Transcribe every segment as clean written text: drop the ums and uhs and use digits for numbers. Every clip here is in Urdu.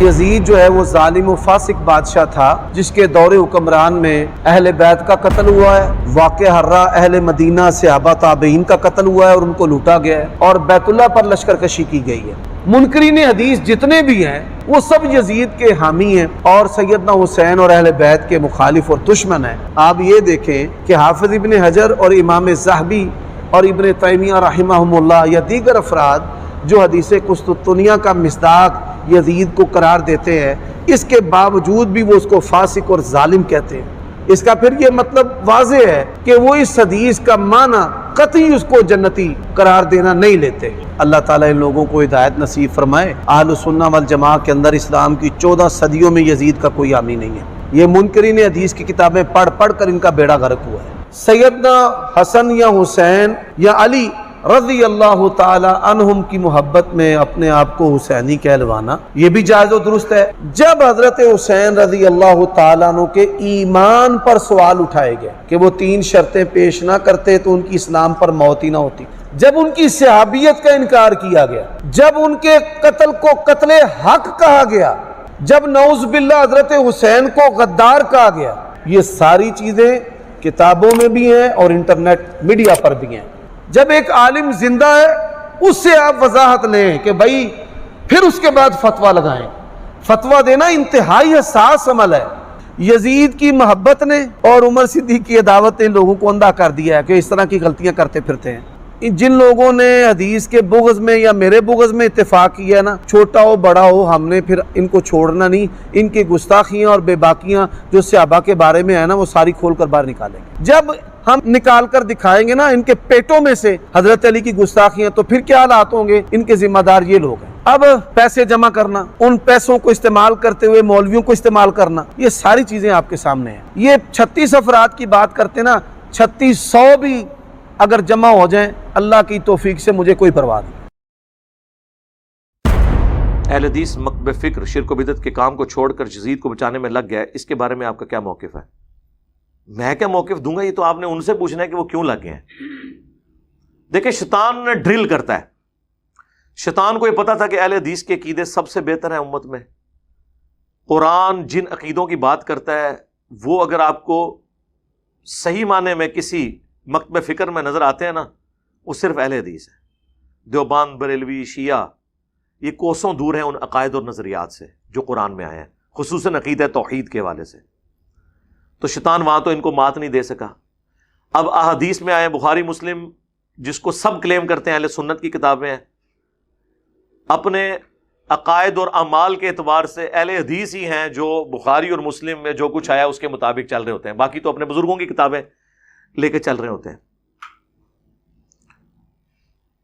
یزید جو ہے وہ ظالم و فاسق بادشاہ تھا جس کے دور حکمران میں اہل بیت کا قتل ہوا ہے، واقع حرہ اہل مدینہ صحابہ تابعین کا قتل ہوا ہے اور ان کو لوٹا گیا ہے، اور بیت اللہ پر لشکر کشی کی گئی ہے۔ منکرین حدیث جتنے بھی ہیں وہ سب یزید کے حامی ہیں اور سیدنا حسین اور اہل بیت کے مخالف اور دشمن ہیں۔ آپ یہ دیکھیں کہ حافظ ابن حجر اور امام ذہبی اور ابن تیمیہ رحمہم اللہ یا دیگر افراد جو حدیث قسطنطنیہ کا مصداق یزید کو قرار دیتے ہیں، اس کے باوجود بھی وہ اس کو فاسق اور ظالم کہتے ہیں۔ اس کا پھر یہ مطلب واضح ہے کہ وہ اس حدیث کا معنی قطعی اس کو جنتی قرار دینا نہیں لیتے۔ اللہ تعالیٰ ان لوگوں کو ہدایت نصیب فرمائے۔ اہل سنہ والجماعہ کے اندر اسلام کی 14 صدیوں میں یزید کا کوئی حامی نہیں ہے۔ یہ منکرین حدیث کی کتابیں پڑھ پڑھ کر ان کا بیڑا غرق ہوا ہے۔ سیدنا حسن یا حسین یا علی رضی اللہ تعالی عنہم کی محبت میں اپنے آپ کو حسینی کہلوانا یہ بھی جائز و درست ہے۔ جب حضرت حسین رضی اللہ تعالیٰ عنہ کے ایمان پر سوال اٹھائے گئے کہ وہ 3 شرطیں پیش نہ کرتے تو ان کی اسلام پر موت ہی نہ ہوتی، جب ان کی صحابیت کا انکار کیا گیا، جب ان کے قتل کو قتل حق کہا گیا، جب نعوذ باللہ حضرت حسین کو غدار کہا گیا، یہ ساری چیزیں کتابوں میں بھی ہیں اور انٹرنیٹ میڈیا پر بھی ہیں۔ جب ایک عالم زندہ ہے اس سے آپ وضاحت لیں کہ بھائی پھر اس کے بعد فتویٰ لگائیں۔ فتویٰ دینا انتہائی حساس عمل ہے۔ یزید کی محبت نے اور عمر صدیق کی عداوت نے لوگوں کو اندھا کر دیا ہے کہ اس طرح کی غلطیاں کرتے پھرتے ہیں۔ جن لوگوں نے حدیث کے بغض میں یا میرے بغض میں اتفاق کیا ہے نا، چھوٹا ہو بڑا ہو، ہم نے پھر ان کو چھوڑنا نہیں۔ ان کی گستاخیاں اور بے باکیاں جو صحابہ کے بارے میں ہے نا وہ ساری کھول کر باہر نکالیں گے۔ جب ہم نکال کر دکھائیں گے نا ان کے پیٹوں میں سے حضرت علی کی گستاخیاں، تو پھر کیا حالات ہوں گے؟ ان کے ذمہ دار یہ لوگ ہیں۔ اب پیسے جمع کرنا، ان پیسوں کو استعمال کرتے ہوئے مولویوں کو استعمال کرنا، یہ ساری چیزیں آپ کے سامنے ہیں۔ یہ 36 افراد کی بات کرتے نا، 3600 بھی اگر جمع ہو جائیں اللہ کی توفیق سے مجھے کوئی پرواہ نہیں۔ اہل حدیث مکتب فکر شرک و بدعت کے کام کو چھوڑ کر یزید کو بچانے میں لگ گیا، اس کے بارے میں آپ کا کیا موقف ہے؟ میں کیا موقف دوں گا؟ یہ تو آپ نے ان سے پوچھنا ہے کہ وہ کیوں لگ گئے ہیں۔ دیکھیں، شیطان نے ڈرل کرتا ہے۔ شیطان کو یہ پتا تھا کہ اہل حدیث کے عقیدے سب سے بہتر ہیں امت میں۔ قرآن جن عقیدوں کی بات کرتا ہے وہ اگر آپ کو صحیح معنی میں کسی مکتب فکر میں نظر آتے ہیں نا، وہ صرف اہل حدیث ہے۔ دیوبند، بریلوی، شیعہ یہ کوسوں دور ہیں ان عقائد اور نظریات سے جو قرآن میں آئے ہیں، خصوصاً عقیدہ توحید کے حوالے سے۔ تو شیطان وہاں تو ان کو مات نہیں دے سکا۔ اب احادیث میں آئے، بخاری مسلم جس کو سب کلیم کرتے ہیں اہل سنت کی کتابیں ہیں، اپنے عقائد اور اعمال کے اعتبار سے اہل حدیث ہی ہیں جو بخاری اور مسلم میں جو کچھ آیا اس کے مطابق چل رہے ہوتے ہیں، باقی تو اپنے بزرگوں کی کتابیں لے کے چل رہے ہوتے ہیں۔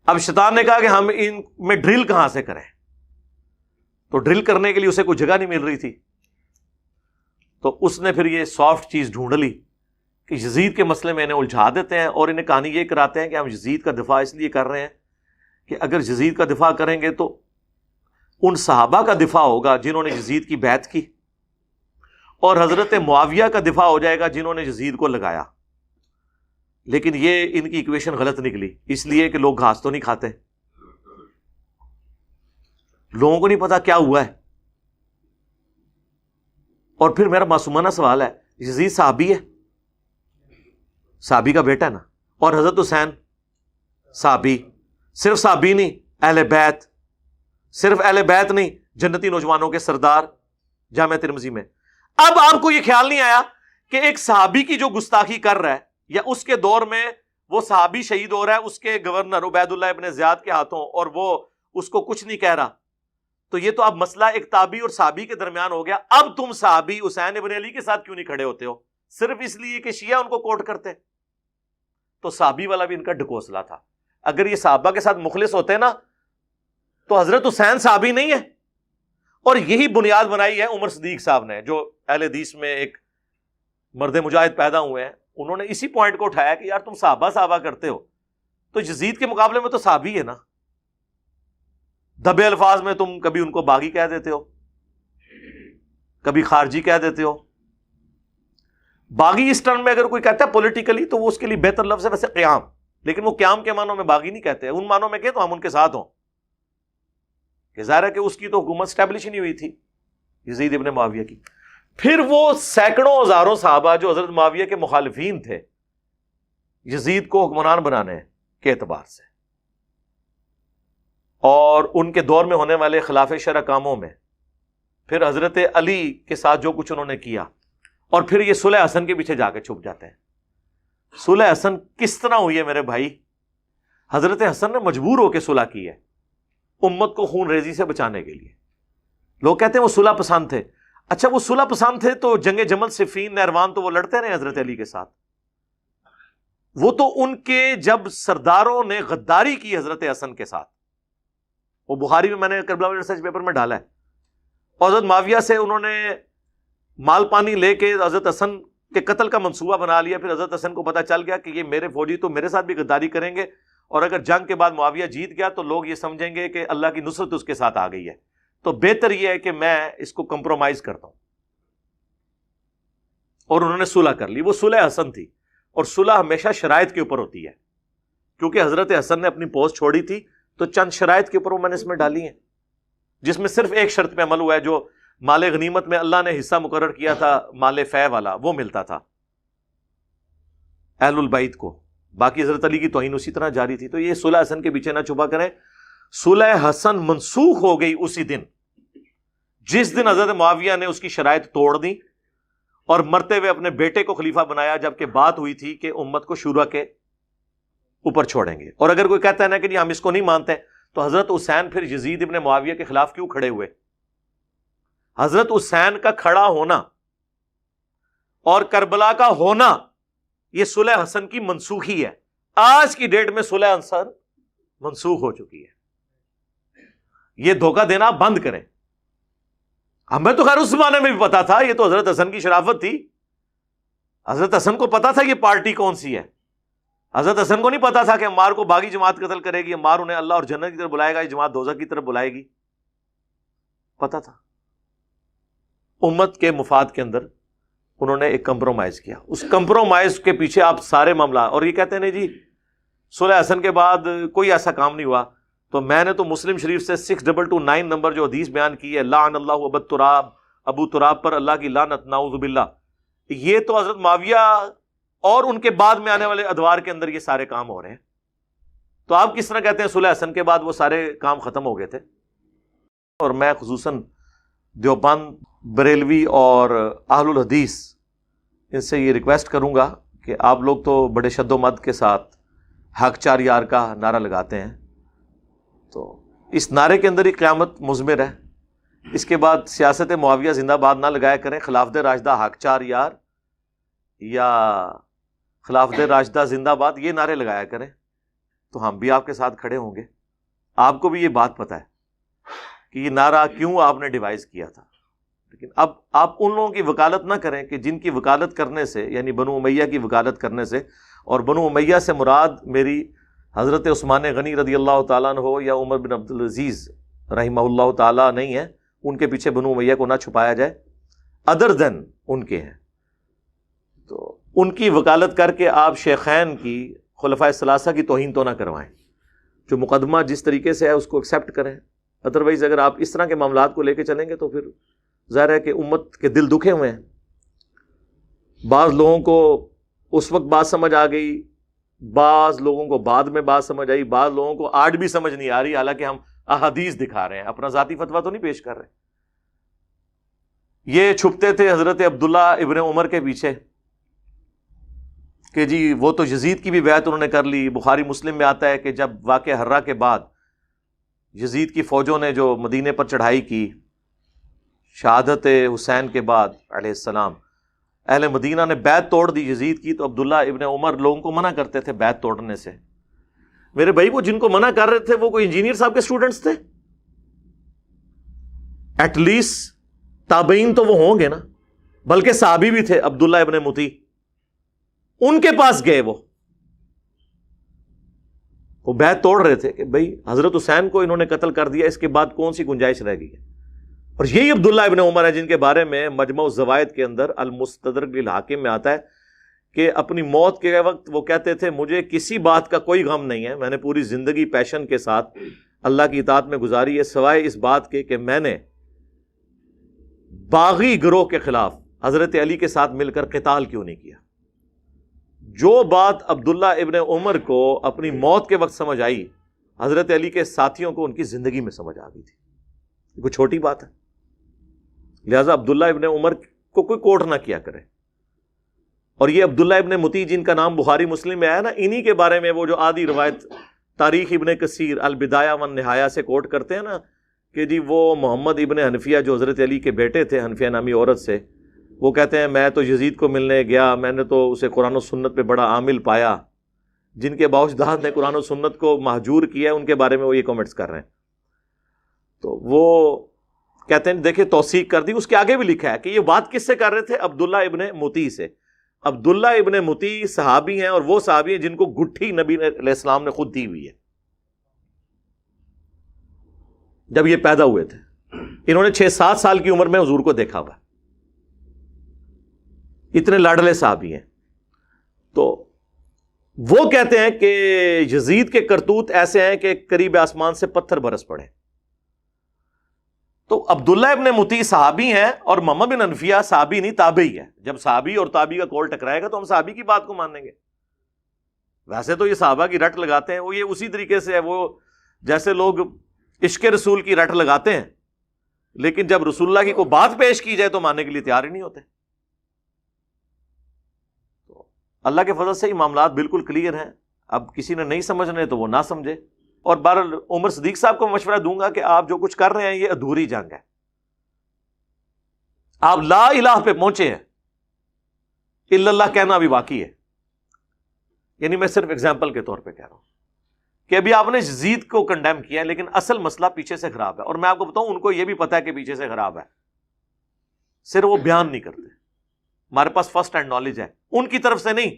اب شیطان نے کہا کہ ہم ان میں ڈرل کہاں سے کریں، تو ڈرل کرنے کے لیے اسے کوئی جگہ نہیں مل رہی تھی، تو اس نے پھر یہ سافٹ چیز ڈھونڈ لی کہ یزید کے مسئلے میں انہیں الجھا دیتے ہیں اور انہیں کہانی یہ کراتے ہیں کہ ہم یزید کا دفاع اس لیے کر رہے ہیں کہ اگر یزید کا دفاع کریں گے تو ان صحابہ کا دفاع ہوگا جنہوں نے یزید کی بیعت کی، اور حضرت معاویہ کا دفاع ہو جائے گا جنہوں نے یزید کو لگایا۔ لیکن یہ ان کی ایکویشن غلط نکلی، اس لیے کہ لوگ گھاس تو نہیں کھاتے، لوگوں کو نہیں پتا کیا ہوا ہے۔ اور پھر میرا معصومانہ سوال ہے، یزید صحابی ہے، صحابی کا بیٹا ہے نا، اور حضرت حسین صحابی، صرف صحابی نہیں، اہل بیت، صرف اہل بیت نہیں، جنتی نوجوانوں کے سردار، جامع ترمذی میں۔ اب آپ کو یہ خیال نہیں آیا کہ ایک صحابی کی جو گستاخی کر رہا ہے، یا اس کے دور میں وہ صحابی شہید ہو رہا ہے اس کے گورنر عبید اللہ ابن زیاد کے ہاتھوں، اور وہ اس کو کچھ نہیں کہہ رہا، تو یہ تو اب مسئلہ ایک تابعی اور صحابی کے درمیان ہو گیا۔ اب تم صحابی حسین ابن علی کے ساتھ کیوں نہیں کھڑے ہوتے ہو؟ صرف اس لیے کہ شیعہ ان کو کوٹ کرتے۔ تو صحابی والا بھی ان کا ڈھکوسلا تھا۔ اگر یہ صحابہ کے ساتھ مخلص ہوتے نا تو حضرت حسین صحابی نہیں ہے۔ اور یہی بنیاد بنائی ہے عمر صدیق صاحب نے، جو اہل حدیث میں ایک مرد مجاہد پیدا ہوئے ہیں، انہوں نے اسی پوائنٹ کو اٹھایا کہ یار تم صحابہ کرتے ہو تو یزید کے مقابلے میں تو صحابی ہے نا۔ دبے الفاظ میں تم کبھی ان کو باغی کہہ دیتے ہو، کبھی خارجی کہہ دیتے ہو۔ باغی اس ٹرم میں اگر کوئی کہتا ہے پولیٹیکلی تو وہ اس کے لیے بہتر لفظ ہے ویسے قیام، لیکن وہ قیام کے معنوں میں باغی نہیں کہتے، ان معنوں میں کہ تو ہم ان کے ساتھ ہوں کہ ظاہر ہے کہ اس کی تو حکومت اسٹیبلش ہی نہیں ہوئی تھی، یزید ابن معاویہ کی. پھر وہ سینکڑوں ہزاروں صحابہ جو حضرت معاویہ کے مخالفین تھے یزید کو حکمران بنانے کے اعتبار سے، اور ان کے دور میں ہونے والے خلاف شرع کاموں میں پھر حضرت علی کے ساتھ جو کچھ انہوں نے کیا، اور پھر یہ صلح حسن کے پیچھے جا کے چھپ جاتے ہیں. صلح حسن کس طرح ہوئی ہے میرے بھائی؟ حضرت حسن نے مجبور ہو کے صلح کی ہے امت کو خون ریزی سے بچانے کے لیے. لوگ کہتے ہیں وہ صلح پسند تھے. اچھا وہ صلح پسند تھے تو جنگ جمل، صفین، نہروان تو وہ لڑتے رہے حضرت علی کے ساتھ. وہ تو ان کے جب سرداروں نے غداری کی حضرت حسن کے ساتھ، وہ بخاری میں میں نے کربلا ریسرچ پیپر میں ڈالا ہے، اور حضرت معاویہ سے انہوں نے مال پانی لے کے حضرت حسن کے قتل کا منصوبہ بنا لیا. پھر حضرت حسن کو پتہ چل گیا کہ یہ میرے فوجی تو میرے ساتھ بھی غداری کریں گے، اور اگر جنگ کے بعد معاویہ جیت گیا تو لوگ یہ سمجھیں گے کہ اللہ کی نصرت اس کے ساتھ آ گئی ہے، تو بہتر یہ ہے کہ میں اس کو کمپرومائز کرتا ہوں. اور انہوں نے صلح کر لی. وہ صلح حسن تھی، اور صلح ہمیشہ شرائط کے اوپر ہوتی ہے. کیونکہ حضرت حسن نے اپنی پوسٹ چھوڑی تھی تو چند شرائط کے اوپر وہ میں نے اس میں ڈالی ہیں، جس میں صرف ایک شرط پہ عمل ہوا ہے، جو مال غنیمت میں اللہ نے حصہ مقرر کیا تھا مال فے والا، وہ ملتا تھا اہل البیت کو. باقی حضرت علی کی توہین اسی طرح جاری تھی. تو یہ صلح حسن کے پیچھے نہ چھپا کریں. صلح حسن منسوخ ہو گئی اسی دن جس دن حضرت معاویہ نے اس کی شرائط توڑ دی اور مرتے ہوئے اپنے بیٹے کو خلیفہ بنایا، جبکہ بات ہوئی تھی کہ امت کو شورا کے اوپر چھوڑیں گے. اور اگر کوئی کہتا ہے نا کہ ہم اس کو نہیں مانتے، تو حضرت حسین پھر یزید ابن معاویہ کے خلاف کیوں کھڑے ہوئے؟ حضرت حسین کا کھڑا ہونا اور کربلا کا ہونا یہ صلح حسن کی منسوخی ہے. آج کی ڈیٹ میں صلح حسن منسوخ ہو چکی ہے. یہ دھوکہ دینا بند کریں. ہمیں تو خیر اس زمانے میں بھی پتا تھا، یہ تو حضرت حسن کی شرافت تھی. حضرت حسن کو پتا تھا یہ پارٹی کون سی ہے. حضرت حسن کو نہیں پتا تھا کہ عمار کو باغی جماعت قتل کرے گی، عمار انہیں اللہ اور جنت کی طرف بلائے گا، یہ جماعت دوزخ کی طرف بلائے گی. پتا تھا. امت کے مفاد کے اندر انہوں نے ایک کمپرومائز کیا. اس کمپرومائز کے پیچھے آپ سارے معاملات، اور یہ کہتے ہیں نہیں جی صلح حسن کے بعد کوئی ایسا کام نہیں ہوا. تو میں نے تو مسلم شریف سے 6229 نمبر جو حدیث بیان کی ہے، لعن اللہ ابو تراب، ابو تراب پر اللہ کی لعنت، نعوذ باللہ، یہ تو حضرت معاویہ اور ان کے بعد میں آنے والے ادوار کے اندر یہ سارے کام ہو رہے ہیں. تو آپ کس طرح کہتے ہیں صلح حسن کے بعد وہ سارے کام ختم ہو گئے تھے؟ اور میں خصوصاً دیوبند، بریلوی اور اہل الحدیث ان سے یہ ریکویسٹ کروں گا کہ آپ لوگ تو بڑے شد و مد کے ساتھ حق چار یار کا نعرہ لگاتے ہیں، تو اس نعرے کے اندر ہی قیامت مضمر ہے. اس کے بعد سیاست معاویہ زندہ باد نہ لگایا کریں، خلافت راشدہ حق چار یار یا خلافت راشدہ زندہ باد یہ نعرے لگایا کریں، تو ہم بھی آپ کے ساتھ کھڑے ہوں گے. آپ کو بھی یہ بات پتہ ہے کہ یہ نعرہ کیوں آپ نے ڈیوائز کیا تھا. لیکن اب آپ ان لوگوں کی وکالت نہ کریں کہ جن کی وکالت کرنے سے، یعنی بنو امیہ کی وکالت کرنے سے، اور بنو امیہ سے مراد میری حضرت عثمان غنی رضی اللہ تعالیٰ عنہ یا عمر بن عبدالعزیز رحمہ اللہ تعالیٰ نہیں ہے. ان کے پیچھے بنو امیہ کو نہ چھپایا جائے، ادر دین ان کے ہیں. تو ان کی وکالت کر کے آپ شیخین کی، خلفائے ثلاثہ کی توہین تو نہ کروائیں. جو مقدمہ جس طریقے سے ہے اس کو ایکسیپٹ کریں. ادروائز اگر آپ اس طرح کے معاملات کو لے کے چلیں گے تو پھر ظاہر ہے کہ امت کے دل دکھے ہوئے ہیں. بعض لوگوں کو اس وقت بات سمجھ آ گئی، بعض لوگوں کو بعد میں بات سمجھ آئی، بعض لوگوں کو آج بھی سمجھ نہیں آ رہی، حالانکہ ہم احادیث دکھا رہے ہیں، اپنا ذاتی فتویٰ تو نہیں پیش کر رہے. یہ چھپتے تھے حضرت عبداللہ ابن عمر کے پیچھے کہ جی وہ تو یزید کی بھی بیعت انہوں نے کر لی. بخاری مسلم میں آتا ہے کہ جب واقعہ ہرہ کے بعد یزید کی فوجوں نے جو مدینے پر چڑھائی کی، شہادت حسین کے بعد علیہ السلام، اہل مدینہ نے بیعت توڑ دی یزید کی، تو عبداللہ ابن عمر لوگوں کو منع کرتے تھے بیعت توڑنے سے. میرے بھائی وہ جن کو منع کر رہے تھے وہ کوئی انجینئر صاحب کے اسٹوڈنٹس تھے؟ ایٹ لیسٹ تابعین تو وہ ہوں گے نا، بلکہ صحابی بھی تھے. عبداللہ ابن مطیع ان کے پاس گئے، وہ بیعت توڑ رہے تھے کہ بھائی حضرت حسین کو انہوں نے قتل کر دیا، اس کے بعد کون سی گنجائش رہ گئی ہے. اور یہی عبداللہ ابن عمر ہے جن کے بارے میں مجمع الزوائد کے اندر المستدرک للحاکم میں آتا ہے کہ اپنی موت کے وقت وہ کہتے تھے مجھے کسی بات کا کوئی غم نہیں ہے، میں نے پوری زندگی پیشن کے ساتھ اللہ کی اطاعت میں گزاری ہے، سوائے اس بات کے کہ میں نے باغی گروہ کے خلاف حضرت علی کے ساتھ مل کر قتال کیوں نہیں کیا؟ جو بات عبداللہ ابن عمر کو اپنی موت کے وقت سمجھ آئی، حضرت علی کے ساتھیوں کو ان کی زندگی میں سمجھ آ گئی تھی. یہ کوئی چھوٹی بات ہے؟ لہذا عبداللہ ابن عمر کو کوئی کوٹ نہ کیا کرے. اور یہ عبداللہ ابن متی جن کا نام بخاری مسلم میں آیا نا، انہی کے بارے میں وہ جو آدھی روایت تاریخ ابن کثیر البدایہ والنہایہ سے کوٹ کرتے ہیں نا کہ جی وہ محمد ابن حنفیہ جو حضرت علی کے بیٹے تھے، حنفیہ نامی عورت سے، وہ کہتے ہیں میں تو یزید کو ملنے گیا، میں نے تو اسے قرآن و سنت پہ بڑا عامل پایا. جن کے باوجداد نے قرآن و سنت کو مہجور کیا ہے، ان کے بارے میں وہ یہ کامنٹس کر رہے ہیں. تو وہ کہتے ہیں دیکھیں توثیق کر دی. اس کے آگے بھی لکھا ہے کہ یہ بات کس سے کر رہے تھے؟ عبداللہ ابن متی سے. عبداللہ ابن متی صحابی ہیں، اور وہ صحابی ہیں جن کو گٹھی نبی علیہ السلام نے خود دی ہوئی ہے. جب یہ پیدا ہوئے تھے انہوں نے 6-7 سال کی عمر میں حضور کو دیکھا ہوا. اتنے لاڈلے صحابی ہیں. تو وہ کہتے ہیں کہ یزید کے کرتوت ایسے ہیں کہ قریب آسمان سے پتھر برس پڑے. تو عبداللہ ابن متی صحابی ہیں اور محمد بن حنفیہ صحابی نہیں تابعی ہے. جب صحابی اور تابعی کا کول ٹکرائے گا تو ہم صحابی کی بات کو مانیں گے. ویسے تو یہ صحابہ کی رٹ لگاتے ہیں، وہ یہ اسی طریقے سے ہے، وہ جیسے لوگ عشق رسول کی رٹ لگاتے ہیں، لیکن جب رسول اللہ کی کوئی بات پیش کی جائے تو ماننے کے لیے تیار ہی نہیں ہوتے. تو اللہ کے فضل سے یہ معاملات بالکل کلیئر ہیں. اب کسی نے نہیں سمجھنے تو وہ نہ سمجھے. اور بہرحال عمر صدیق صاحب کو مشورہ دوں گا کہ آپ جو کچھ کر رہے ہیں یہ ادھوری جنگ ہے. آپ لا الہ پہ پہنچے ہیں، الا اللہ کہنا ابھی باقی ہے. یعنی میں صرف اگزامپل کے طور پہ کہہ رہا ہوں کہ ابھی آپ نے یزید کو کنڈیم کیا ہے، لیکن اصل مسئلہ پیچھے سے خراب ہے. اور میں آپ کو بتاؤں ان کو یہ بھی پتا ہے کہ پیچھے سے خراب ہے، صرف وہ بیان نہیں کرتے. ہمارے پاس فرسٹ ہینڈ نالج ہے ان کی طرف سے نہیں.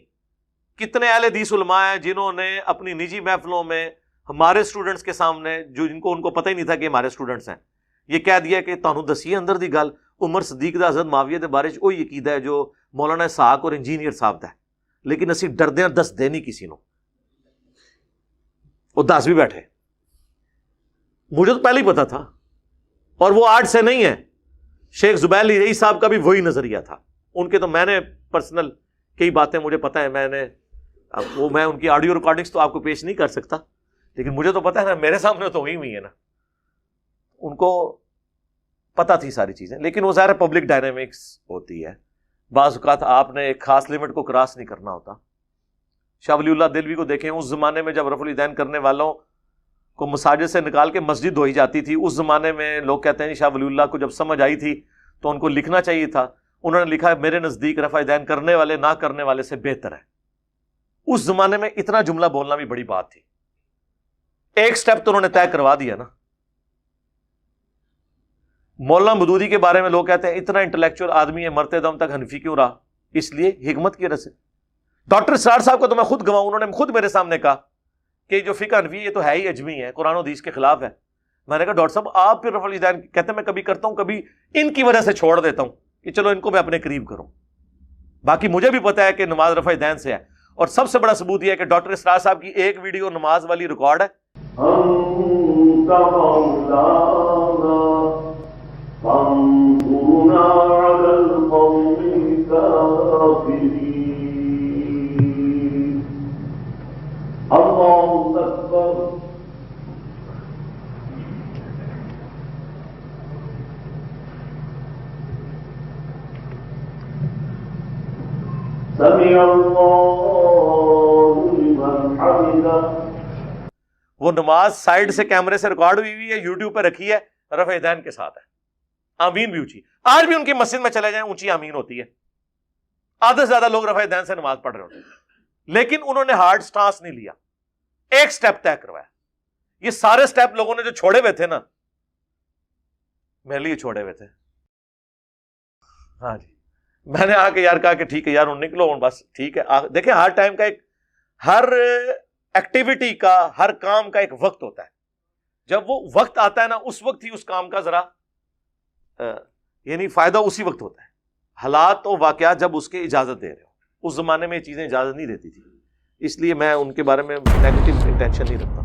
کتنے اہل حدیث علماء ہیں جنہوں نے اپنی نجی محفلوں میں ہمارے سٹوڈنٹس کے سامنے، جو جن کو ان کو پتہ ہی نہیں تھا کہ ہمارے سٹوڈنٹس ہیں، یہ کہہ دیا کہ تانوں دسیے اندر دی گل عمر صدیق دا حضرت معاویہ دے بارے وہی عقیدہ ہے جو مولانا اسحاق اور انجینئر صاحب دا ہے، لیکن اسی ڈردے دس دے نہیں کسی نو. وہ دس بھی بیٹھے. مجھے تو پہلے ہی پتا تھا. اور وہ آرٹ سے نہیں ہے. شیخ زبیر رئی صاحب کا بھی وہی نظریہ تھا. ان کے تو میں نے پرسنل کئی باتیں مجھے پتا ہے، میں ان کی آڈیو ریکارڈنگز تو آپ کو پیش نہیں کر سکتا، لیکن مجھے تو پتا ہے نا، میرے سامنے تو ہوئی ہے نا. ان کو پتا تھی ساری چیزیں، لیکن وہ ظاہر پبلک ڈائنامکس ہوتی ہے. بعض اوقات آپ نے ایک خاص لمٹ کو کراس نہیں کرنا ہوتا. شاہ ولی اللہ دہلوی کو دیکھیں، اس زمانے میں جب رفع الیدین کرنے والوں کو مساجد سے نکال کے مسجد دھوئی جاتی تھی، اس زمانے میں لوگ کہتے ہیں شاہ ولی اللہ کو جب سمجھ آئی تھی تو ان کو لکھنا چاہیے تھا. انہوں نے لکھا میرے نزدیک رفع الیدین کرنے والے نہ کرنے والے سے بہتر ہے. اس زمانے میں اتنا جملہ بولنا بھی بڑی بات تھی. ایک سٹیپ تو انہوں نے طے کروا دیا نا. مولانا مودودی کے بارے میں لوگ کہتے ہیں اتنا انٹلیکچوئل آدمی ہے، مرتے دم تک حنفی کیوں رہا؟ اس لیے حکمت کی وجہ سے. ڈاکٹر اسرار صاحب کو تو میں خود گواؤں، انہوں نے خود میرے سامنے کہا کہ جو فقہ حنفی یہ تو ہے ہی اجمی ہے، قرآن و حدیث کے خلاف ہے. میں نے کہا ڈاکٹر صاحب آپ پھر رفع الیدین کہتے ہیں میں کبھی کرتا ہوں، کبھی ان کی وجہ سے چھوڑ دیتا ہوں کہ چلو ان کو میں اپنے قریب کروں. باقی مجھے بھی پتا ہے کہ نماز رفع الیدین سے ہے. اور سب سے بڑا ثبوت یہ ہے کہ ڈاکٹر اسرار صاحب کی ایک ویڈیو نماز والی ریکارڈ ہے. وہ نماز سائیڈ سے کیمرے سے ریکارڈ ہوئی ہے، یوٹیوب پہ رکھی ہے، رفع الیدین کے ساتھ ہے. آمین بھی اونچی. آج بھی ان کی مسجد میں چلے جائیں اونچی آمین ہوتی ہے. آدھے سے زیادہ لوگ رفع الیدین سے نماز پڑھ رہے ہوتے ہیں، لیکن انہوں نے ہارڈ سٹانس نہیں لیا، ایک سٹیپ طے کروایا. یہ سارے سٹیپ لوگوں نے جو چھوڑے ہوئے تھے نا، میرے لیے چھوڑے ہوئے تھے. ہاں جی، میں نے آ کے یار کہا کہ ٹھیک ہے یار نکلو بس ٹھیک ہے. دیکھیں ہر ٹائم کا ہر ایکٹیویٹی کا، ہر کام کا ایک وقت ہوتا ہے. جب وہ وقت آتا ہے نا، اس وقت ہی اس کام کا ذرا یعنی فائدہ اسی وقت ہوتا ہے. حالات و واقعات جب اس کے اجازت دے رہے ہو. اس زمانے میں یہ چیزیں اجازت نہیں دیتی تھی، اس لیے میں ان کے بارے میں نیگیٹو انٹینشن نہیں رکھتا.